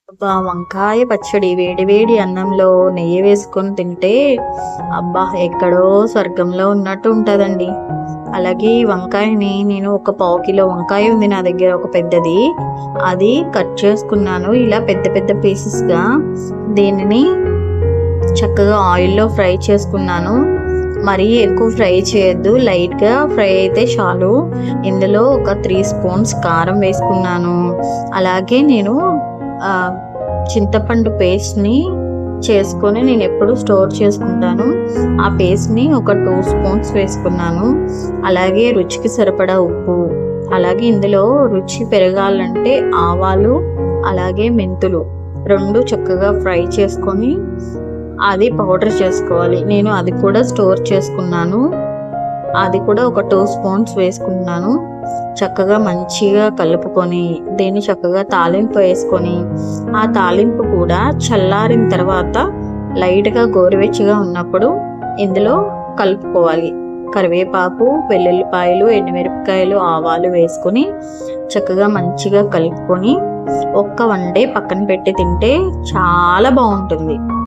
అబ్బా! వంకాయ పచ్చడి వేడి వేడి అన్నంలో నెయ్యి వేసుకొని తింటే అబ్బా! ఎక్కడో స్వర్గంలో ఉన్నట్టు ఉంటదండి. అలాగే ఈ వంకాయని నేను ఒక పావు కిలో వంకాయ ఉంది నా దగ్గర ఒక పెద్దది. అది కట్ చేసుకున్నాను. ఇలా పెద్ద పెద్ద పీసెస్‌గా దీనిని చక్కగా ఆయిల్‌లో ఫ్రై చేసుకున్నాను. మరీ ఎక్కువ ఫ్రై చేయొద్దు. లైట్‌గా ఫ్రై అయితే చాలు. ఇందులో ఒక 3 స్పూన్స్ కారం వేసుకున్నాను. అలాగే నేను ఆహ్, చింతపండు పేస్ట్‌ని చేసుకొని నేనెప్పుడూ స్టోర్ చేసుకుంటాను. ఆ పేస్ట్‌ని ఒక 2 స్పూన్స్ వేసుకున్నాను. అలాగే రుచికి సరిపడా ఉప్పు, అలాగే ఇందులో రుచి పెరగాలంటే ఆవాలు, అలాగే మెంతులు 2 చక్కగా ఫ్రై చేసుకొని అది పౌడర్ చేసుకోవాలి. నేను అది కూడా స్టోర్ చేసుకున్నాను. అది కూడా ఒక 2 స్పూన్స్ వేసుకుంటున్నాను. చక్కగా మంచిగా కలుపుకొని, దీన్ని చక్కగా తాలింపు వేసుకొని, ఆ తాలింపు కూడా చల్లారిన తర్వాత లైట్‌గా గోరువెచ్చగా ఉన్నప్పుడు ఇందులో కలుపుకోవాలి. కరివేపాకు, వెల్లుల్లిపాయలు, ఎండుమిరపకాయలు, ఆవాలు వేసుకొని చక్కగా మంచిగా కలుపుకొని ఒక్క 1 డే పక్కన పెట్టి తింటే చాలా బావుంటుంది.